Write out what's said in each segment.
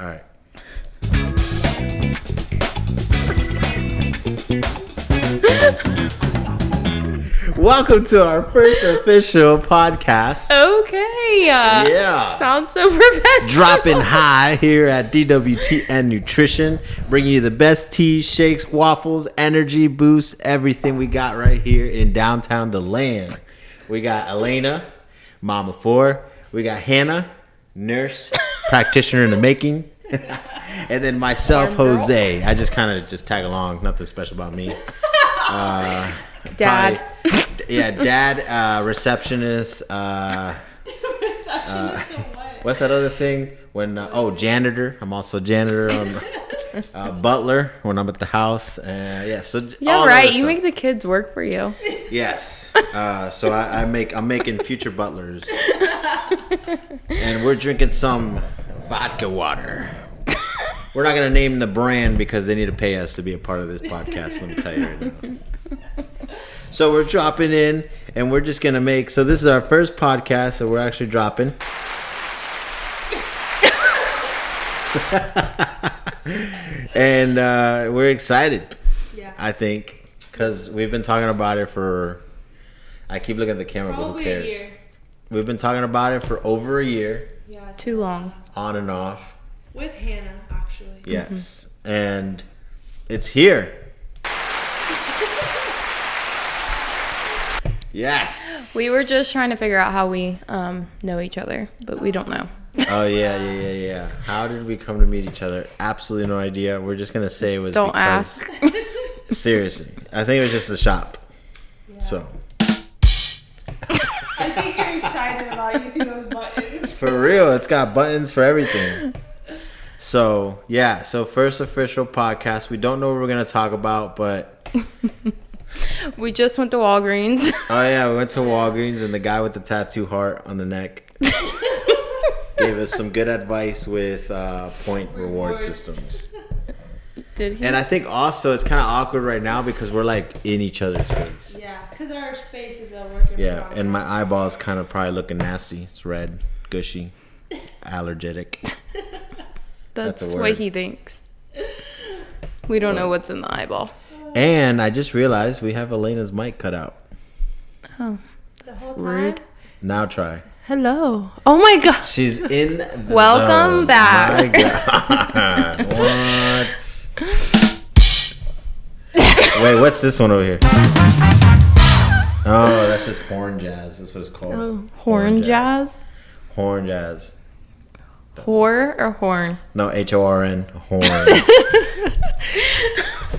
All right. Welcome to our first official podcast. Okay. Yeah. Sounds so professional. Dropping high here at DWTN Nutrition, bringing you the best teas, shakes, waffles, energy boosts, everything we got right here in downtown DeLand. We got Elena, mom of four. We got Hannah, nurse, practitioner in the making. And then myself, Jose. I just kind of just tag along. Nothing special about me. Dad. Dad, receptionist. What's that other thing? When janitor. I'm also janitor. Butler when I'm at the house. Yeah, right. You make the kids work for you. Yes. So I'm making future butlers, and we're drinking some vodka water. We're not gonna name the brand because they need to pay us to be a part of this podcast. Let me tell you right now. So we're dropping in, and we're just gonna make. So this is our first podcast, so we're actually dropping. And we're excited. Yeah. I think because we've been talking about it for. I keep looking at the camera, but who cares? A year. We've been talking about it for over a year. Yeah. Too long. On and off. With Hannah, actually. Yes, and it's here. Yes. We were just trying to figure out how we know each other, but we don't know. Oh yeah. How did we come to meet each other? Absolutely no idea. We're just gonna say it was. Don't ask. Seriously, I think it was just a shop. Yeah. So. I think you're excited about using those buttons. For real, it's got buttons for everything. So yeah, first official podcast. We don't know what we're gonna talk about, but. We just went to Walgreens. Oh yeah, we went to Walgreens, and the guy with the tattoo heart on the neck gave us some good advice with point reward systems. Did he? And I think also it's kind of awkward right now because we're like in each other's face. Yeah, because our space is a work in progress. And my eyeballs kind of probably looking nasty. It's red, gushy, allergic. That's what he thinks. We don't know what's in the eyeball. And I just realized we have Elena's mic cut out. Oh, that's rude. Now try. Hello. Oh my God. She's in the Welcome zone. back. My God. What? Wait, what's this one over here? Oh, that's just horn jazz. That's what it's called. Oh, horn jazz? Horn jazz. Whore or horn? No, HORN. Horn.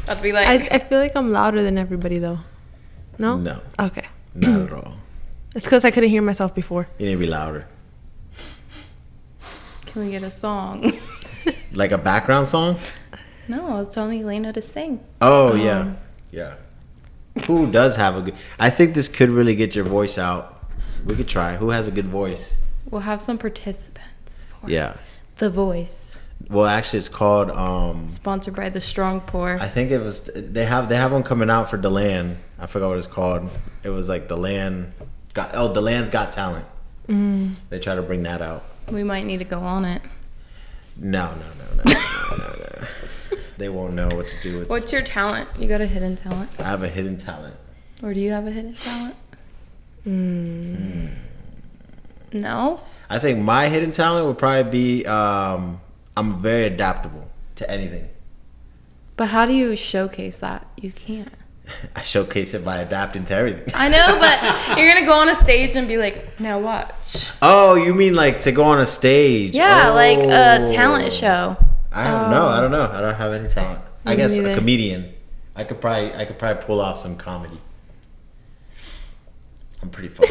I'd be like, I feel like I'm louder than everybody though. No? No. Okay. Not at all. It's because I couldn't hear myself before. You need to be louder. Can we get a song? Like a background song? No, I was telling Elena to sing. Oh, yeah. Yeah. Who does have a good... I think this could really get your voice out. We could try. Who has a good voice? We'll have some participants for The Voice. Well, actually, it's called... Sponsored by The Strong Pour. I think it was... They have one coming out for DeLand. I forgot what it's called. It was like DeLand... DeLand's Got Talent. They try to bring that out. We might need to go on it. No. They won't know what to do. What's your talent? You got a hidden talent? I have a hidden talent. Or do you have a hidden talent? No? I think my hidden talent would probably be I'm very adaptable to anything. But how do you showcase that? You can't. I showcase it by adapting to everything. I know, but you're going to go on a stage and be like, now watch. Oh, you mean like to go on a stage? Yeah, like a talent show. I don't know. I don't have any talent. I guess a comedian. I could probably pull off some comedy. I'm pretty funny.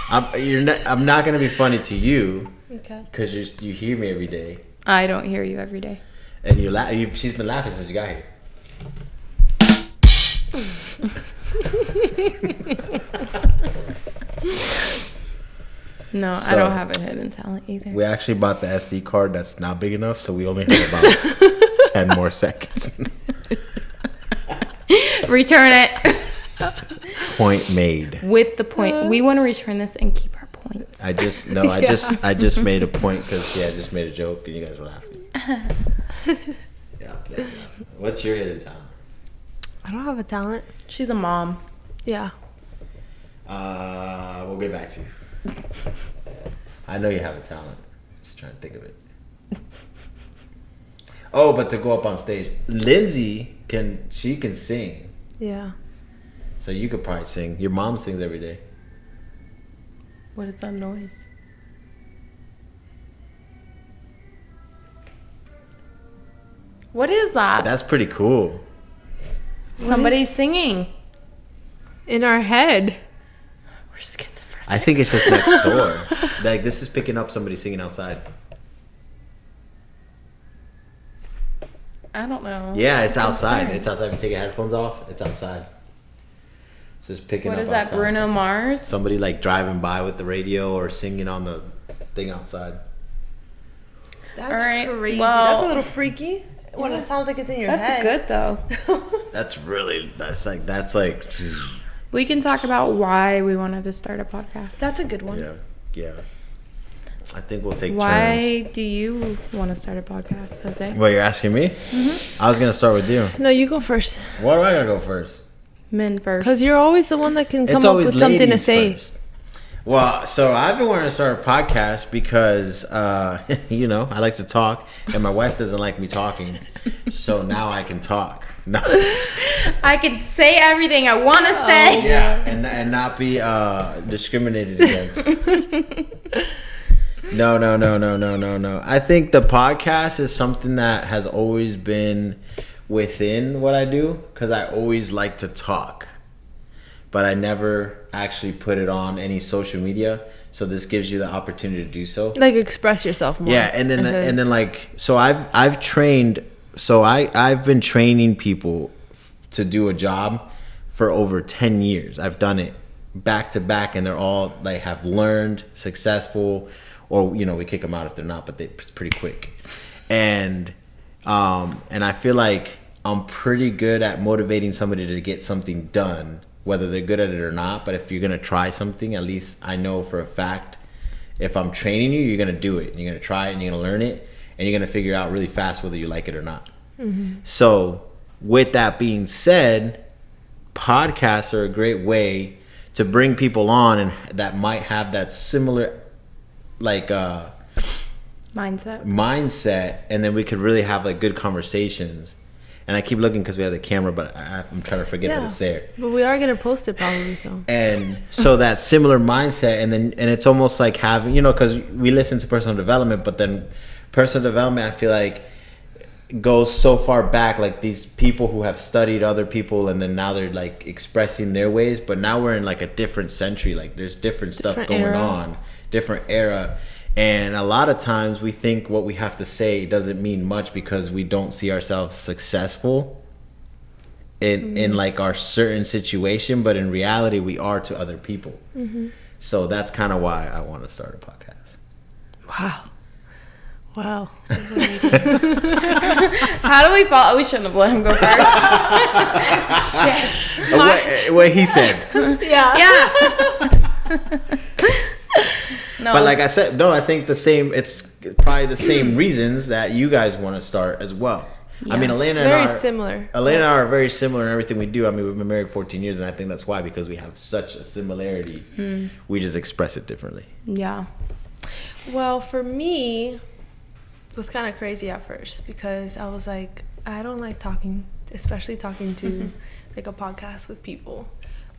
I'm not gonna be funny to you. Okay. Because you hear me every day. I don't hear you every day. And she's been laughing since you got here. No, I don't have a hidden talent either. We actually bought the SD card that's not big enough, so we only have about 10 more seconds. Return it. Point made. With the point. We want to return this and keep our points. I just made a point because I just made a joke and you guys were laughing. Yeah. What's your hidden talent? I don't have a talent. She's a mom. Yeah. We'll get back to you. I know you have a talent. Just trying to think of it. Oh, but to go up on stage, Lindsay can sing. Yeah. So you could probably sing. Your mom sings every day. What is that noise? What is that? That's pretty cool. Somebody's singing. In our head. We're schizophrenic. I think it's just next door. Like this is picking up somebody singing outside. I don't know. Yeah, it's outside. It's outside. If you take your headphones off, it's outside. So it's picking up. What is that, outside. Bruno Mars? Somebody like driving by with the radio or singing on the thing outside. That's All right, crazy. well- That's a little freaky. When it sounds like it's in your head. That's good though. That's like We can talk about why we wanted to start a podcast. That's a good one. yeah. I think we'll take turns. Why do you want to start a podcast, Jose? What, you're asking me? I was gonna start with you. No, you go first. Why do I gotta go first? Men first. Because you're always the one that can come It's up always with something to ladies say. first. Well, so I've been wanting to start a podcast because, you know, I like to talk, and my wife doesn't like me talking, so now I can talk. No. I can say everything I want to say. Yeah, and not be discriminated against. No. I think the podcast is something that has always been within what I do because I always like to talk, but I never actually put it on any social media. So this gives you the opportunity to do so. Like express yourself more. Yeah, and then like so I've trained. So I've been training people to do a job for over 10 years. I've done it back to back, and they're all like have learned, successful, or you know we kick them out if they're not, but it's pretty quick. And I feel like I'm pretty good at motivating somebody to get something done, whether they're good at it or not. But if you're gonna try something, at least I know for a fact, if I'm training you, you're gonna do it, and you're gonna try it, and you're gonna learn it, and you're gonna figure out really fast whether you like it or not. Mm-hmm. So with that being said, podcasts are a great way to bring people on and that might have that similar like mindset, and then we could really have like good conversations. And I keep looking because we have the camera, but I'm trying to forget that it's there. But we are gonna post it probably, so. And so that similar mindset, and it's almost like having, you know, because we listen to personal development, but then personal development, I feel like, goes so far back, like these people who have studied other people, and then now they're like expressing their ways. But now we're in like a different century. Like there's different stuff going on, different era. And a lot of times we think what we have to say doesn't mean much because we don't see ourselves successful in like our certain situation, but in reality we are to other people. Mm-hmm. So that's kind of why I want to start a podcast. Wow. How do we follow? We shouldn't have let him go first. Shit. What he said. Yeah. No. But like I said, no, I think it's probably the same reasons that you guys want to start as well. Yes. I mean, Elena Very and similar. Elena and I are very similar in everything we do. I mean, we've been married 14 years, and I think that's why, because we have such a similarity. We just express it differently. Yeah. Well, for me, it was kind of crazy at first because I was like, I don't like talking, especially talking to like a podcast with people.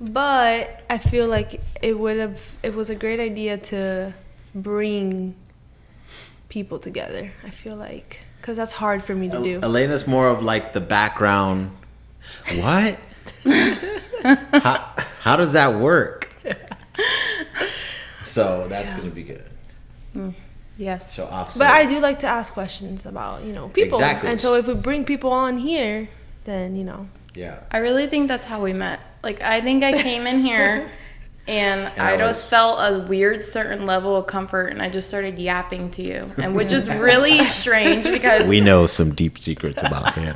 But I feel like it was a great idea to bring people together. I feel like, because that's hard for me to do. Elena's more of like the background. What? How does that work? So that's going to be good. Yes. So offset. But I do like to ask questions about, people. Exactly. And so if we bring people on here, then, Yeah. I really think that's how we met. Like, I think I came in here and I just felt a weird certain level of comfort, and I just started yapping to you, and which is really strange because we know some deep secrets about him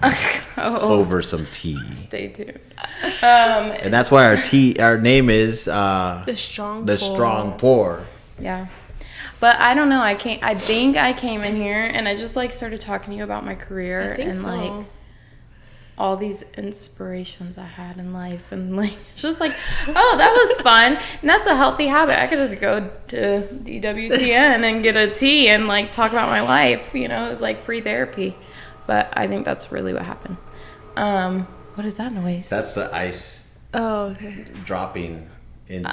over some tea. Stay tuned. And that's why our name is the strong pour. Yeah. But I don't know. I think I came in here and I just like started talking to you about my career and like all these inspirations I had in life, and like it's just like, oh, that was fun, and that's a healthy habit. I could just go to DWTN and get a tea and like talk about my life. You know, it was like free therapy. But I think that's really what happened. What is that noise? That's the ice Oh, okay. dropping.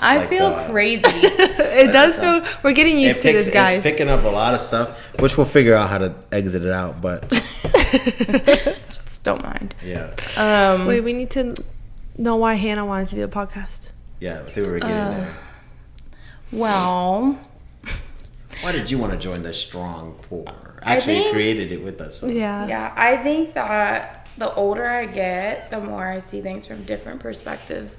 I feel crazy. It does feel. We're getting used to this, guys. It's picking up a lot of stuff, which we'll figure out how to exit it out. But just don't mind. Yeah. Wait, we need to know why Hannah wanted to do a podcast. Yeah, I think we were getting there. Well, Why did you want to join the strong poor? Actually, you created it with us. So. yeah, I think that the older I get, the more I see things from different perspectives.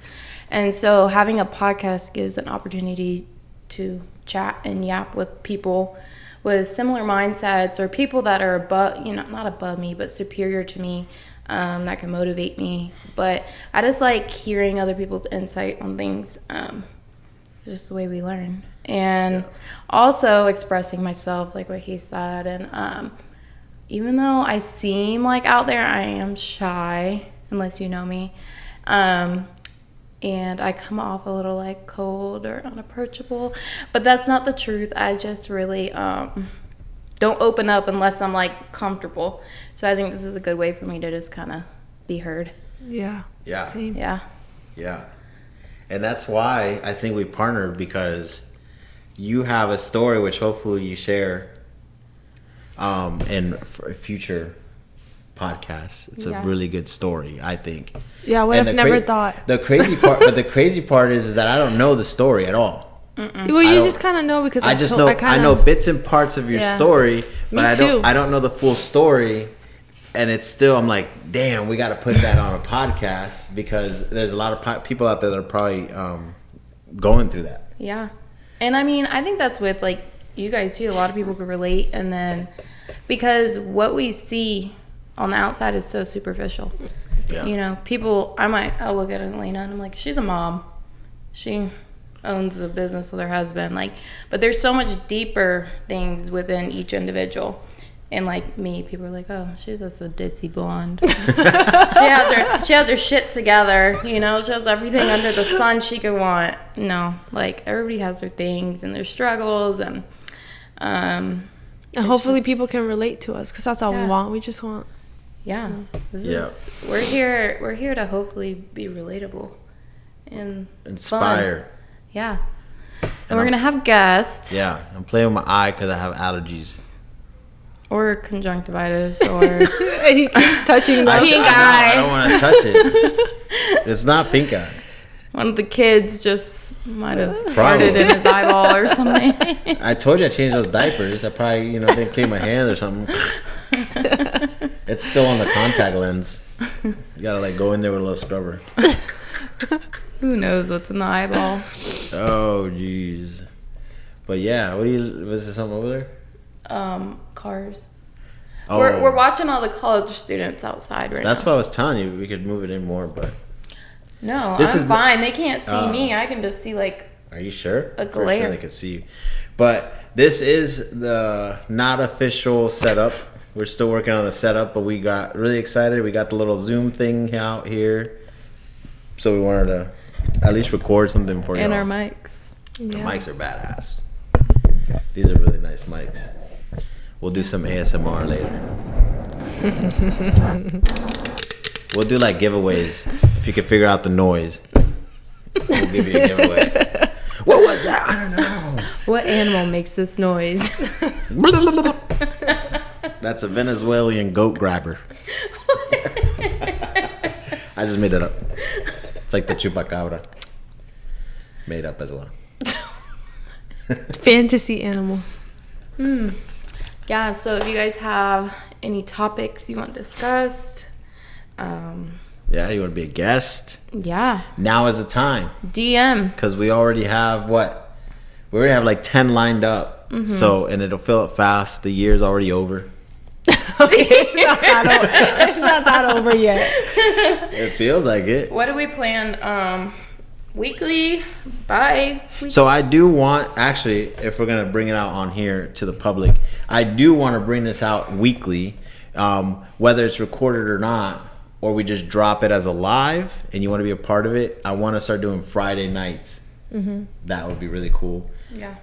And so having a podcast gives an opportunity to chat and yap with people with similar mindsets or people that are not above me, but superior to me, that can motivate me. But I just like hearing other people's insight on things. It's just the way we learn. And also expressing myself, like what he said. And even though I seem like out there, I am shy, unless you know me. And I come off a little like cold or unapproachable, but that's not the truth. I just really don't open up unless I'm like comfortable. So I think this is a good way for me to just kind of be heard. Yeah. Yeah. Same. Yeah. And that's why I think we partnered, because you have a story which hopefully you share in for a future podcast. It's a really good story, I think. Yeah, I would have never thought. The crazy part, but the crazy part is that I don't know the story at all. Well, you just kind of know because I know bits and parts of your story, but I don't know the full story. And it's still, I'm like, damn, we got to put that on a podcast, because there's a lot of people out there that are probably going through that. Yeah. And I mean, I think that's with like you guys too. A lot of people can relate. And then because what we see on the outside is so superficial. Yeah. You know, I'll look at Elena and I'm like, she's a mom. She owns a business with her husband. Like, but there's so much deeper things within each individual. And like me, people are like, oh, she's just a ditzy blonde. she has her shit together, you know, she has everything under the sun she could want. No, like everybody has their things and their struggles, and hopefully people can relate to us, because that's all we want. We just want we're here to hopefully be relatable and inspire. Fun. Yeah. And we're gonna have guests. Yeah, I'm playing with my eye because I have allergies. Or conjunctivitis, or and he keeps touching the pink eye. I don't want to touch it. It's not pink eye. One of the kids just might have farted in his eyeball or something. I told you I changed those diapers. I probably, didn't clean my hand or something. It's still on the contact lens. You gotta like go in there with a little scrubber. Who knows what's in the eyeball? Oh, jeez. But yeah, was there something over there? Cars. Oh. We're watching all the college students outside right now. That's what I was telling you. We could move it in more, but no, I'm fine. They can't see me. I can just see like. Are you sure? A glare. Sure they could see you. But this is the not official setup. We're still working on the setup, but we got really excited. We got the little Zoom thing out here, so we wanted to at least record something for you. And our mics. Yeah. The mics are badass. These are really nice mics. We'll do some ASMR later. We'll do like giveaways. If you can figure out the noise, we'll give you a giveaway. What was that? I don't know. What animal makes this noise? That's a Venezuelan goat grabber. I just made it up. It's like the chupacabra. Made up as well. Fantasy animals. Yeah, so if you guys have any topics you want discussed, yeah, you want to be a guest? Yeah. Now is the time. DM. Because we already have we already have like 10 lined up. Mm-hmm. So, and it'll fill up fast. The year's already over. Okay, it's not that over yet. It feels like it. What do we plan? weekly. Bye. So I do want, actually, if we're gonna bring it out on here to the public, I do want to bring this out weekly, whether it's recorded or not, or we just drop it as a live, and you want to be a part of it. I want to start doing Friday nights. That would be really cool. Yeah.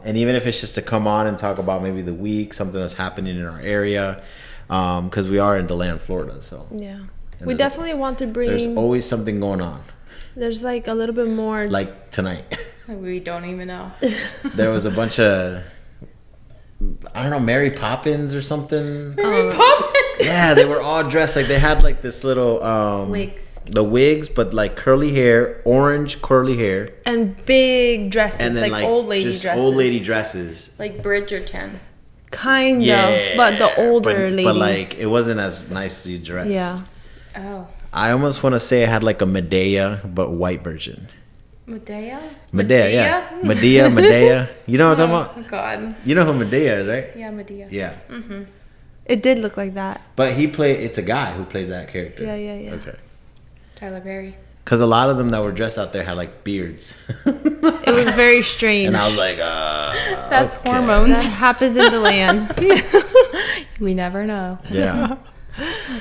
And even if it's just to come on and talk about maybe the week, something that's happening in our area, because we are in DeLand, Florida. So Yeah. And We definitely want to bring. there's always something going on. There's like a little bit more. Like tonight. We don't even know. There was a bunch of, I don't know, Mary Poppins or something. Mary Poppins. Yeah, they were all dressed like they had like this little Wigs. the wigs, but like curly hair, orange curly hair, and big dresses, and then like old lady just dresses. old lady dresses. Like Bridgerton. Kind of, but the older ladies. But like it wasn't as nicely dressed. Yeah. Oh. I almost want to say it had like a Medea, but white version. Medea? Yeah. Medea. You know what I'm talking about? Oh, God. You know who Medea is, right? Yeah, Medea. Yeah. It did look like that. But it's a guy who plays that character. Yeah. Okay. Tyler Perry. Because a lot of them that were dressed out there had like beards. It was very strange. And I was like, That's okay. hormones. That happens in the land. We never know. Yeah.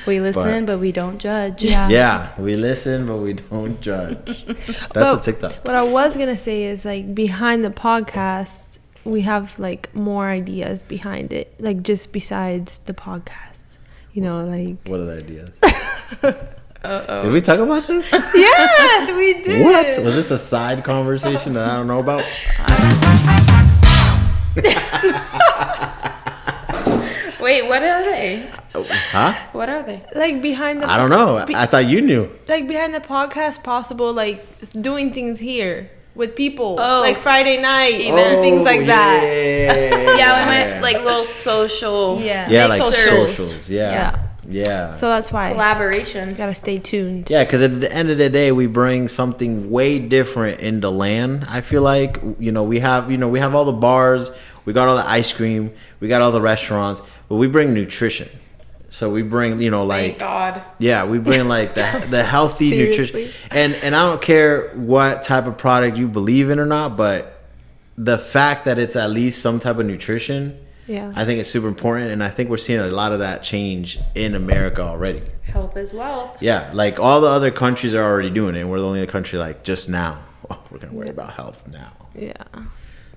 We listen, but we don't judge. Yeah, we listen, but we don't judge. That's a TikTok. What I was gonna say is like behind the podcast, we have like more ideas behind it, like just besides the podcast. You know, like What are the ideas? Uh-oh. Did we talk about this? yes, we did. What? Was this a side conversation that I don't know about? Wait, what are they? Huh? What are they? Like behind the I don't know. I thought you knew. like behind the podcast, possible like doing things here with people, Oh. like Friday night, Events. things like that. Yeah, we might like little social Yeah, like socials. socials. Yeah. So that's why collaboration. you gotta stay tuned. Yeah, because at the end of the day, we bring something way different in the land. I feel like we have all the bars, we got all the ice cream, we got all the restaurants, but we bring nutrition. So we bring Thank God. yeah, we bring like the healthy Seriously? nutrition, and I don't care what type of product you believe in or not, but the fact that it's at least some type of nutrition. Yeah. I think it's super important, and I think we're seeing a lot of that change in America already. Health is wealth. Yeah, like all the other countries are already doing it, and we're the only country like just now. Oh, we're gonna worry about health now. Yeah.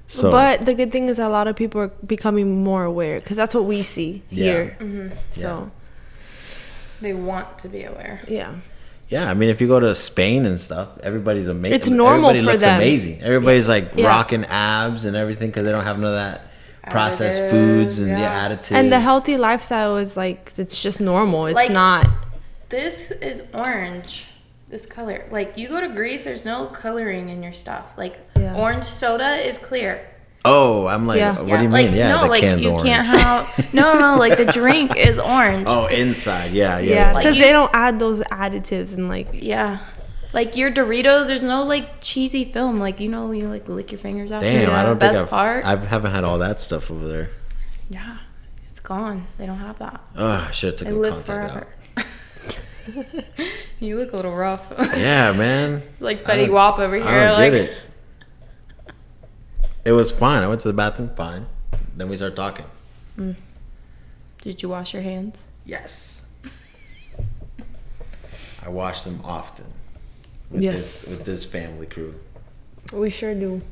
So, But the good thing is a lot of people are becoming more aware because that's what we see Yeah. here. Mm-hmm. So They want to be aware. yeah. yeah, I mean, if you go to Spain and stuff, everybody's amazing. It's normal Everybody for looks them. amazing. Everybody's like Yeah. rocking abs and everything because they don't have none of that processed Additives, foods and yeah. additives. And the healthy lifestyle is like it's just normal. It's Like- not. This is orange. This color. Like you go to Greece, there's no coloring in your stuff. Like Yeah. orange soda is clear. Oh, I'm like, Yeah. what do you mean? Like, Yeah, no, the like can's you orange. can't have no, like the drink is orange. Oh, inside, yeah. Yeah, Like because you- they don't add those additives and like Yeah. Like your Doritos, there's no like cheesy film. Like you like lick your fingers after. Damn, I That's don't the think best part. I haven't had all that stuff over there. Yeah, it's gone. They don't have that. Oh, I should have They taken live contact forever. out. You look a little rough. Yeah, man. Like I Betty don't- Wap over here. I don't Like get it. It was fine. I went to the bathroom, fine. Then we started talking. Did you wash your hands? Yes. I wash them often. With Yes. with this family crew. we sure do.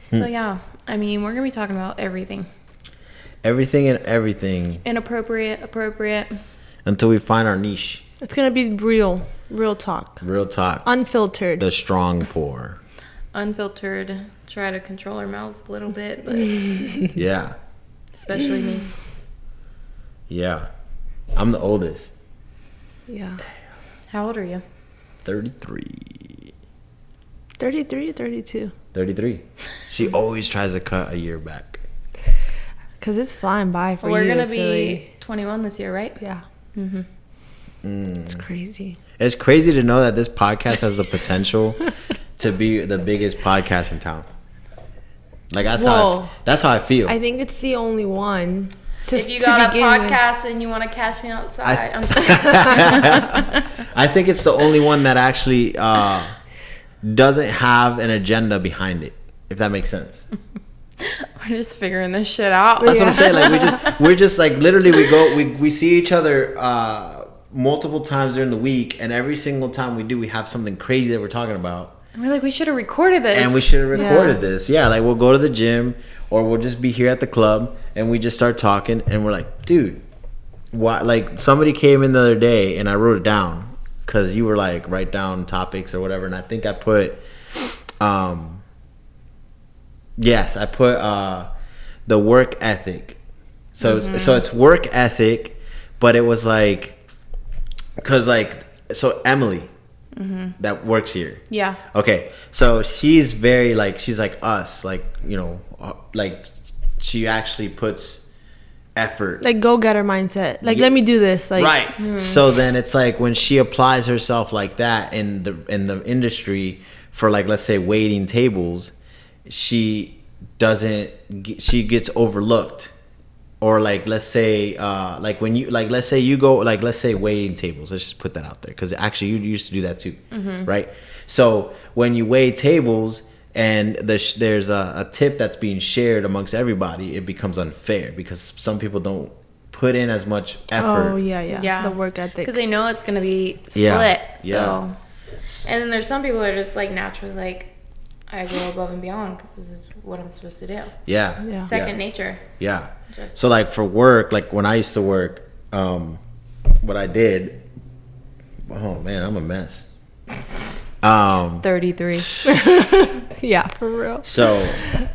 So yeah, I mean, we're gonna be talking about everything. Everything and everything Inappropriate, appropriate. until we find our niche. It's gonna be real talk, Real talk. unfiltered. The strong pour. Unfiltered. Try to control our mouths a little bit, but Yeah. especially me. Yeah. I'm the oldest. Yeah, How old are you? 33. 33 or 32. 33. She always tries to cut a year back. Cause it's flying by for We're you. gonna to be really- 21 this year, right? Yeah, Mm-hmm. it's crazy. It's crazy to know that this podcast has the potential to be the biggest podcast in town. Like that's Whoa. how I feel. I think it's the only one. If you got a podcast and you want to catch me outside, I'm just I think it's the only one that actually doesn't have an agenda behind it, if that makes sense. we're just figuring this shit out. That's what I'm saying. Like we're just like literally we see each other multiple times during the week, and every single time we have something crazy that we're talking about. And we're like, we should have recorded this. And we should have recorded this. Yeah, like we'll go to the gym or we'll just be here at the club and we just start talking and we're like, dude, why? Like somebody came in the other day and I wrote it down because you were like, write down topics or whatever. And I think I put, yes, I put the work ethic. So it's work ethic, but it was like, because like, so Emily, that works here. Yeah. Okay. So she's very like, she's like us, like, you know, like she actually puts effort. Like go-getter mindset. Like, let me do this. Like, right. So then it's like when she applies herself like that in the industry for like, let's say waiting tables, she gets overlooked. Or like, let's say, like when you, like, let's say you go, like, let's say waiting tables. Let's just put that out there. Because actually you used to do that too, right? So when you wait tables and there's a tip that's being shared amongst everybody, it becomes unfair because some people don't put in as much effort. Oh, yeah. The work ethic. Because they know it's going to be split. Yeah. So, and then there's some people that are just like naturally like, I go above and beyond because this is what I'm supposed to do. Yeah. Second nature. Yeah. So like for work, like when I used to work, what I did, oh man, I'm a mess. 33. Yeah, for real. So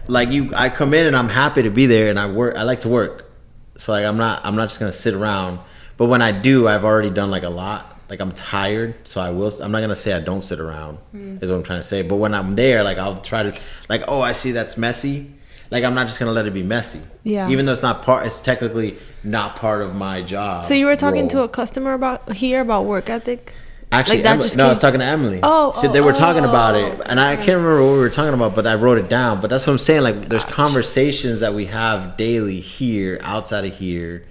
like I come in and I'm happy to be there and I like to work. So like I'm not just gonna sit around. But when I do, I've already done like a lot. Like I'm tired, so I'm not gonna say I don't sit around, is what I'm trying to say. But when I'm there, like I'll try to, like, oh, I see that's messy. Like I'm not just gonna let it be messy. Yeah. Even though it's technically not part of my job. So you were talking to a customer about work ethic? Actually, like that I was talking to Emily. They were talking about it, and I can't remember what we were talking about, but I wrote it down. But that's what I'm saying. Like there's conversations that we have daily here, outside of here.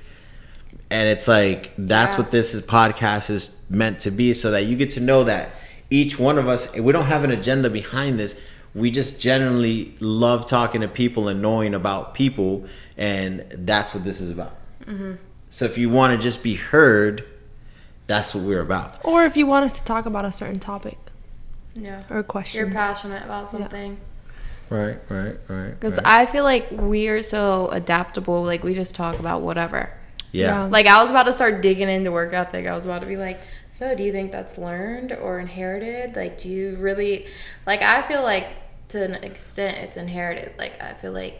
And it's like, that's what this podcast is meant to be, so that you get to know that each one of us, we don't have an agenda behind this. We just generally love talking to people and knowing about people. And that's what this is about. So if you want to just be heard, that's what we're about. Or if you want us to talk about a certain topic. Yeah. Or questions. You're passionate about something. Right. Because I feel like we are so adaptable. Like we just talk about whatever. Yeah. Like I was about to start digging into work ethic. I was about to be like, so do you think that's learned or inherited? Like, do you really, like, I feel like to an extent it's inherited. Like, I feel like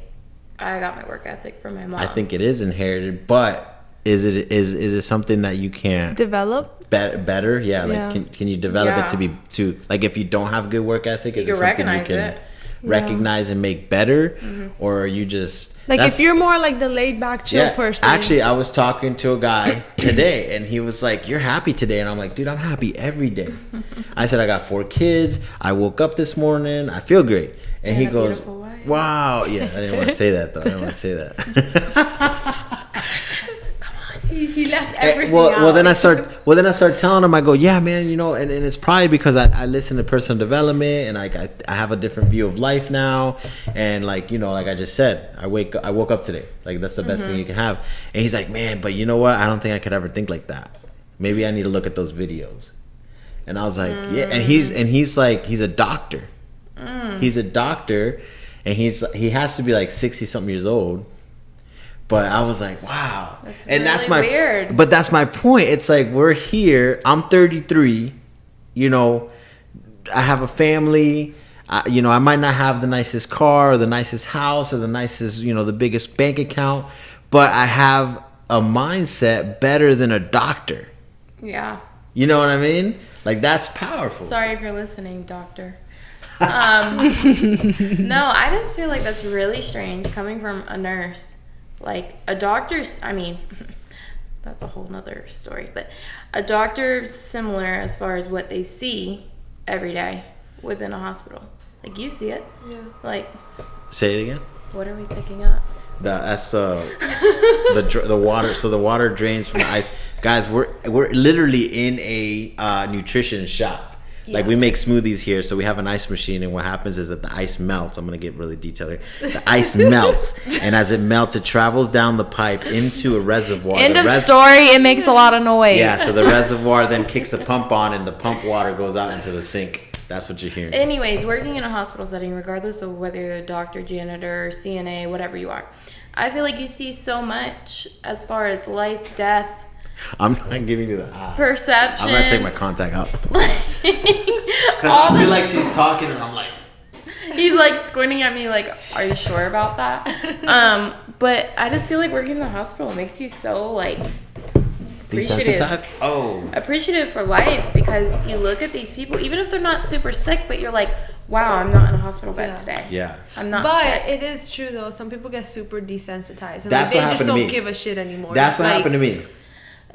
I got my work ethic from my mom. I think it is inherited, but is it something that you can't develop better? Yeah. Like, can you develop it to like, if you don't have good work ethic, is it something you can recognize and make better? Or are you just like, if you're more like the laid back chill person? Actually, I was talking to a guy today and he was like, you're happy today, and I'm like, dude, I'm happy every day. I said I got 4 kids, I woke up this morning, I feel great. And he goes, wow. I didn't want to say that though. He left everything out. Well, then I start telling him. I go, yeah, man, you know, and it's probably because I listen to personal development, and like I have a different view of life now, and like, you know, like I just said, I woke up today. Like that's the best thing you can have. And he's like, man, but you know what? I don't think I could ever think like that. Maybe I need to look at those videos. And I was like, yeah. And he's like, he's a doctor. He's a doctor, and he has to be like 60 something years old. But I was like, wow. That's weird. But that's my point. It's like, we're here. I'm 33. You know, I have a family. You know, I might not have the nicest car or the nicest house or the nicest, you know, the biggest bank account. But I have a mindset better than a doctor. Yeah. You know what I mean? Like, that's powerful. Sorry if you're listening, doctor. No, I just feel like that's really strange coming from a nurse. Like, a doctor's, I mean, that's a whole nother story, but a doctor's similar as far as what they see every day within a hospital. Like, you see it. Yeah. Like, say it again. What are we picking up? That's the water. So the water drains from the ice. Guys, we're literally in a nutrition shop. Like we make smoothies here, so we have an ice machine, and what happens is that the ice melts. I'm gonna get really detailed here. The ice melts, and as it melts, it travels down the pipe into a reservoir. End of story. It makes a lot of noise. Yeah, so the reservoir then kicks a pump on, and the pump water goes out into the sink. That's what you're hearing. Anyways, working in a hospital setting, regardless of whether you're a doctor, janitor, CNA, whatever you are, I feel like you see so much as far as life, death, I'm not giving you the perception. I'm gonna take my contact out. Because I feel like she's talking and I'm like, he's like squinting at me like, are you sure about that? But I just feel like working in the hospital makes you so like appreciative. Appreciative for life, because you look at these people, even if they're not super sick, but you're like, wow, I'm not in a hospital bed today. Yeah. I'm not but sick. it is true though, some people get super desensitized and That's like, what they just happened to don't me. give a shit anymore. That's what Like, happened to me.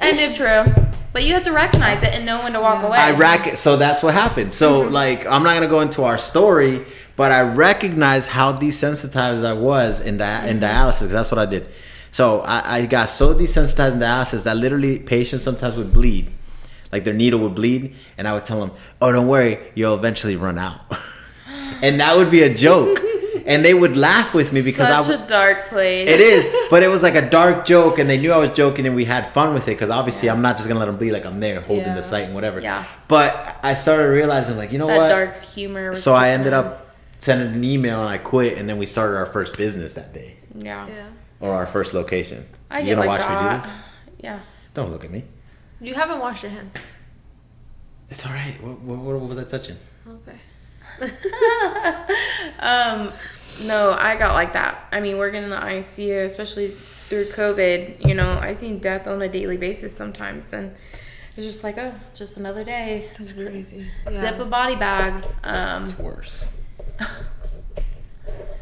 And it's true. But you have to recognize it and know when to walk away. So that's what happened. So like, I'm not gonna go into our story, but I recognize how desensitized I was in dialysis. 'Cause that's what I did. So I got so desensitized in dialysis that literally patients sometimes would bleed, like their needle would bleed, and I would tell them, "Oh, don't worry, you'll eventually run out," and that would be a joke. And they would laugh with me because I was such a dark place. It is, but it was like a dark joke, and they knew I was joking, and we had fun with it. Because obviously, I'm not just gonna let them bleed. Like I'm there holding the site and whatever. Yeah. But I started realizing, like, you know that what? dark humor. So I ended up sending an email, and I quit, and then we started our first business that day, Yeah. or our first location. I You get gonna like watch me that. do this? Yeah. Don't look at me. You haven't washed your hands. It's all right. What was I touching? Okay. No, I got like that. I mean, working in the ICU, especially through COVID, you know, I seen death on a daily basis sometimes, and it's just like, oh, just another day. That's crazy. Zip a body bag. It's worse.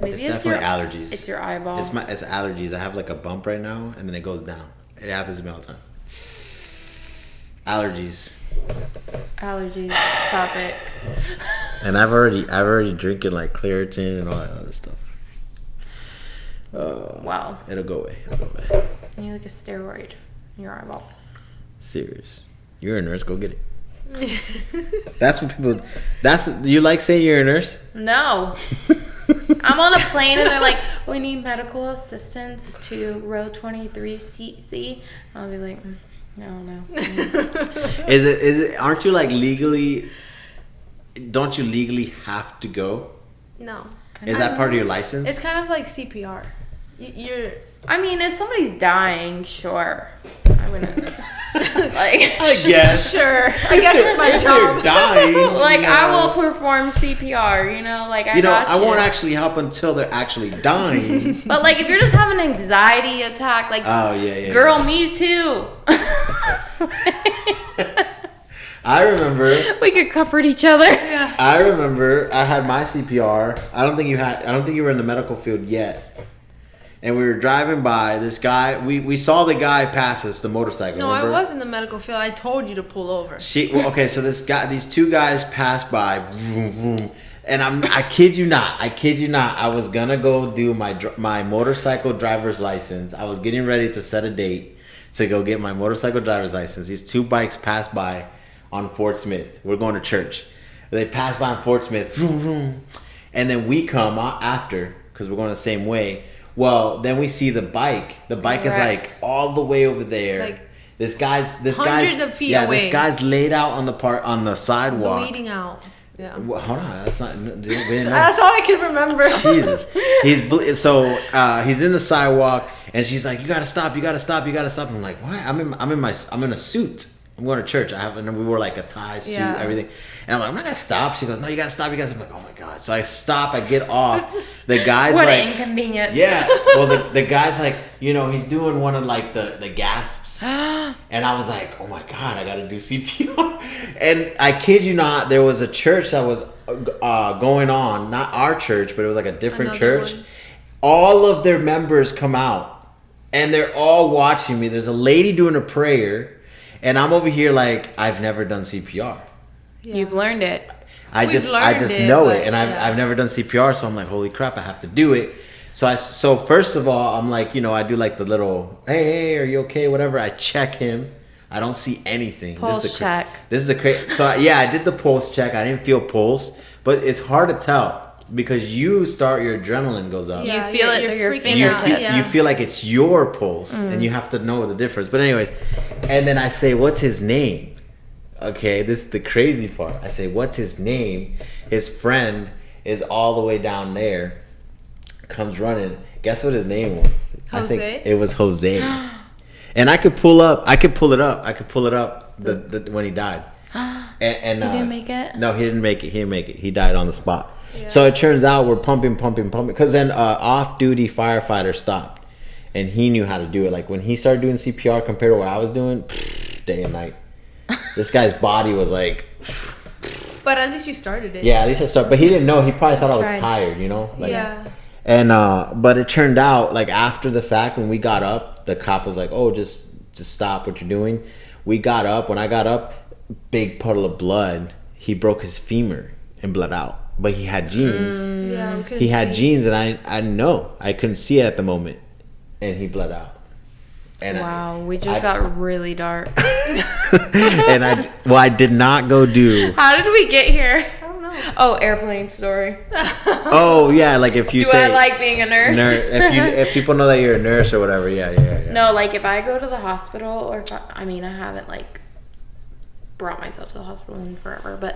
Maybe It's it's definitely allergies. It's your eyeball. It's allergies. I have like a bump right now, and then it goes down. It happens to me all the time. Allergies. Allergies topic. And I've already drinking like Claritin and all that other stuff. Wow. It'll go away. You need like a steroid in your eyeball. Serious. You're a nurse. Go get it. That's what people. You like saying you're a nurse? No. I'm on a plane and they're like, we need medical assistance to row 23 seat C. I'll be like, no. Is it? Aren't you like legally? Don't you legally have to go? No. Is that part of your license? It's kind of like CPR. You're. I mean, if somebody's dying, sure. I wouldn't. I guess. Sure. I guess it's my If job. they're dying. Like, I will perform CPR, you know? Like, I won't actually help until they're actually dying. But, like, if you're just having an anxiety attack, like, Oh, yeah. girl, me too. I remember. We could comfort each other. Yeah. I remember I had my CPR. I don't think you were in the medical field yet. And we were driving by this guy. We saw the guy pass us, the motorcycle. No, remember? I was in the medical field. I told you to pull over. Okay, so these two guys passed by, vroom, vroom, and I kid you not. I was gonna go do my motorcycle driver's license. I was getting ready to set a date to go get my motorcycle driver's license. These two bikes passed by on Fort Smith. We're going to church. They passed by on Fort Smith, vroom, vroom, and then we come after because we're going the same way. Well, then we see the bike. The bike is like all the way over there. Like this guy's hundreds of feet away. This guy's laid out on the sidewalk. Bleeding out. Yeah. Well, hold on, that's not. We didn't know. That's all I can remember. Jesus, he's in the sidewalk, and she's like, "You gotta stop! You gotta stop! You gotta stop!" I'm like, "What? I'm in a suit. I'm going to church. And we wore like a tie suit, everything." And I'm like, "I'm not gonna stop." She goes, "No, you gotta stop. You guys." I'm like, "Oh my god!" So I stop. I get off. The guy's What like, an inconvenience. yeah. Well, the guy's like, he's doing one of like the gasps, and I was like, "Oh my god, I gotta do CPR." And I kid you not, there was a church that was going on, not our church, but it was like a different church. One. All of their members come out, and they're all watching me. There's a lady doing a prayer, and I'm over here like, I've never done CPR. Yeah. You've learned it. I just know it, and I've never done CPR, so I'm like, holy crap, I have to do it. So first of all, I'm like, I do like the little, hey, are you okay? Whatever. I check him. I don't see anything. Pulse check. This is a crazy. So I did the pulse check. I didn't feel pulse, but it's hard to tell because your adrenaline goes up. You feel it through your freaking fingertips. out, yeah. You feel like it's your pulse, and you have to know the difference. But anyways, and then I say, "What's his name?" Okay, this is the crazy part. I say, "What's his name?" His friend is all the way down there, comes running. Guess what his name was? I Jose? think it was Jose. And I could pull it up. The when he died. And He didn't make it? No, he didn't make it. He died on the spot. Yeah. So it turns out we're pumping. Because then off-duty firefighter stopped. And he knew how to do it. Like when he started doing CPR compared to what I was doing, day and night. This guy's body was like... But at least you started it. Yeah, at least I started. But he didn't know. He probably thought I was Tried. tired, Like, yeah. And but it turned out like after the fact when we got up, the cop was like, "Oh, just stop what you're doing." We got up. When I got up, big puddle of blood. He broke his femur and bled out, but he had jeans. Yeah, we couldn't He had see. jeans, and I didn't know. I couldn't see it at the moment, and he bled out. And Wow, we just got really dark. and I did not go do. How did we get here? I don't know. Oh, airplane story. Oh yeah, like if you Do say I like being a nurse? if people know that you're a nurse or whatever, yeah. No, like if I go to the hospital, or if I haven't like brought myself to the hospital in forever, but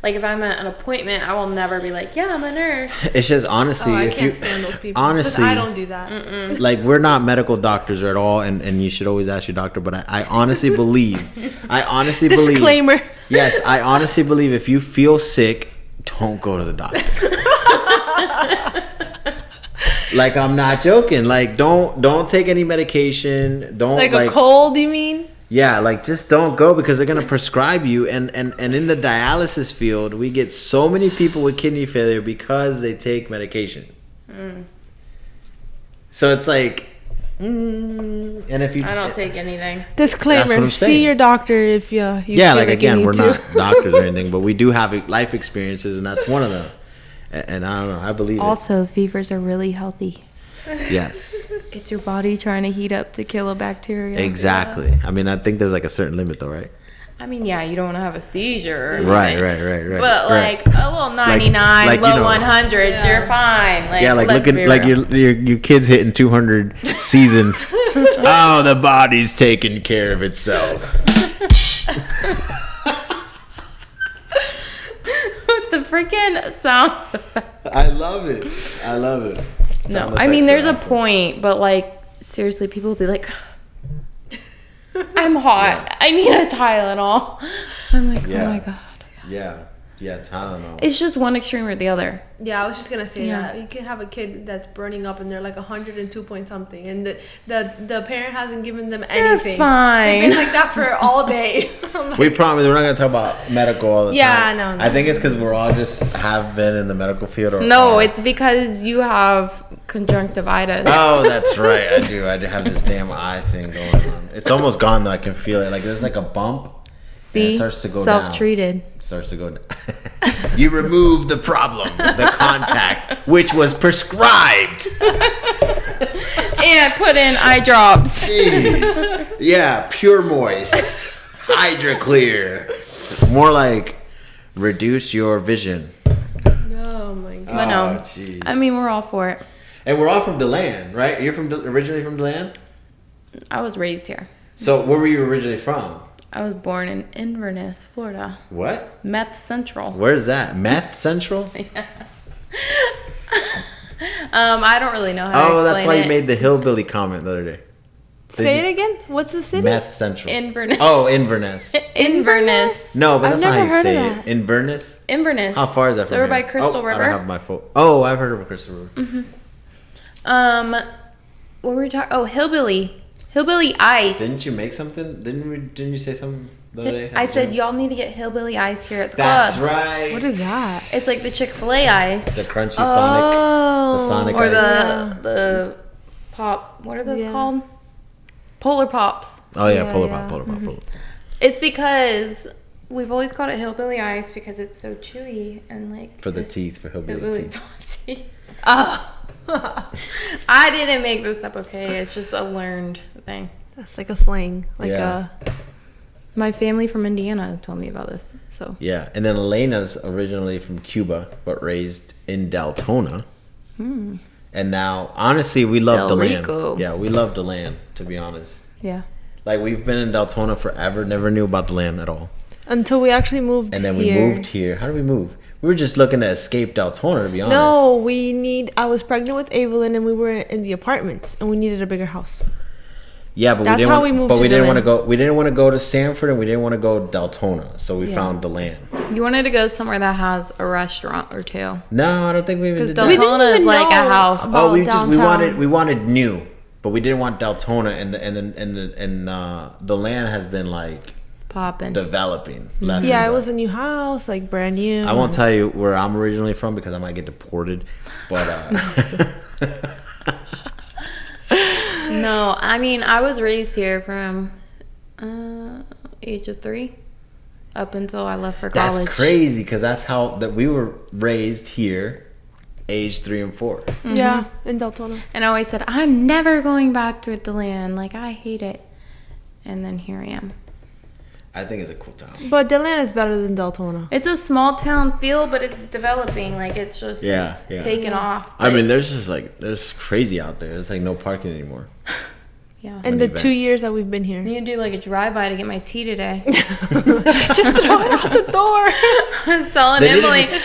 like if I'm at an appointment, I will never be like, yeah, I'm a nurse. It's just honestly, I if can't you stand those people. honestly, 'Cause I don't do that. like we're not medical doctors at all, and you should always ask your doctor. But I honestly believe, Disclaimer. Yes, I honestly believe if you feel sick, don't go to the doctor. Like I'm not joking. Like don't take any medication. Don't Like a cold, you mean? Yeah, like just don't go because they're gonna prescribe you. And in the dialysis field, we get so many people with kidney failure because they take medication. So it's like, and if you I don't take anything. That's what Disclaimer: I'm saying. see your doctor if you yeah, feel like you again, need we're to. not doctors or anything, but we do have life experiences, and that's one of them. And I don't know, I believe Also, fevers are really healthy. it. Yes, It's your body trying to heat up to kill a bacteria. exactly. I mean, I think there's like a certain limit, though, right? I mean, yeah, you don't want to have a seizure. Or Right. anything. But right. like a little 99, like, low 100s, you're fine. Like, Yeah, like let's looking be like real. your kid's hitting 200 season. Oh, the body's taking care of itself. With the freaking sound. I love it. No, Sound I mean, effects there's are a awesome. point, but like, seriously, people will be like, I'm hot. I need a Tylenol. I'm like, Yeah. oh my God. Yeah, Tylenol. It's just one extreme or the other. Yeah, I was just gonna say Yeah. that you can have a kid that's burning up and they're like 102 point something, and the parent hasn't given them anything. fine. They've been like that for all day. I'm like, We promise we're not gonna talk about medical all the Yeah, time. no. I think it's because we're all just have been in the medical field. Or No, are. it's because you have conjunctivitis. Oh, that's right. I do. I have this damn eye thing going on. It's almost gone though. I can feel it. Like there's like a bump. See, starts to go self-treated. Starts to go down. You remove the problem, the contact, which was prescribed. And put in eye drops. Jeez. Yeah, pure moist. Hydra clear. More like reduce your vision. oh my god. But no, jeez. I mean, we're all for it. And we're all from DeLand, right? You're originally from DeLand? I was raised here. So where were you originally from? I was born in Inverness, Florida. What? Meth Central. Where's that? Meth Central? I don't really know how to Oh, explain that's why it. you made the hillbilly comment the other day. Say it again. What's the city? Meth Central. Inverness. Oh, Inverness. Inverness. No, but I've that's not how never you heard say of it. that. Inverness? Inverness. How far is that It's from over by here? Crystal I River. don't have my phone. Oh, I've heard of Crystal River. What were we talking? Oh, hillbilly ice. Didn't you make something? Didn't you say something the other day? I said y'all need to get hillbilly ice here at the That's club. right. What is that? It's like the Chick-fil-A ice. The crunchy Sonic. Oh. The Sonic Or ice. the pop. What are those Yeah. called? Polar Pops. Oh yeah, Yeah, Polar yeah. Pop, Polar Pop, Polar Pop. It's because we've always called it hillbilly ice because it's so chewy and like For the teeth, for hillbilly hillbilly teeth. teeth. Oh. I didn't make this up, okay? It's just a learned thing. That's like a slang. Like Yeah. My family from Indiana told me about this. So Yeah, and then Elena's originally from Cuba, but raised in Deltona. And now, honestly, we love Del DeLand. Rico. Yeah, we love DeLand, to be honest. yeah. Like, we've been in Deltona forever, never knew about DeLand at all. until we actually moved And then here. we moved here. How did we move? We were just looking to escape Deltona, to be honest. No, I was pregnant with Evelyn and we were in the apartments and we needed a bigger house. Yeah, but That's we didn't how want, we moved but to we didn't want to DeLand. go. We didn't want to go to Sanford, and we didn't want to go to Deltona. So we Yeah. found DeLand. You wanted to go somewhere that has a restaurant or two. No, I don't think we even Because did that. We didn't Deltona is even like a know house. about Oh, we downtown. wanted new, but we didn't want Deltona, and DeLand has been like Popping. developing. left Yeah, and it was right. a new house, like brand new. I won't tell you where I'm originally from because I might get deported, but No, I mean, I was raised here from age of 3 up until I left for that's college. crazy because that's how that we were raised here, age 3 and 4. Yeah, in Deltona. And I always said, I'm never going back to DeLand. Like, I hate it. And then here I am. I think it's a cool town. But DeLand is better than Deltona. It's a small town feel, but it's developing. Like, it's just Yeah. taking off. I But, mean, there's crazy out there. There's like no parking anymore. yeah. In When the events. 2 years that we've been I here. need to do like a drive-by to get my tea today. Just throw it out the door. I was telling They didn't Emily, even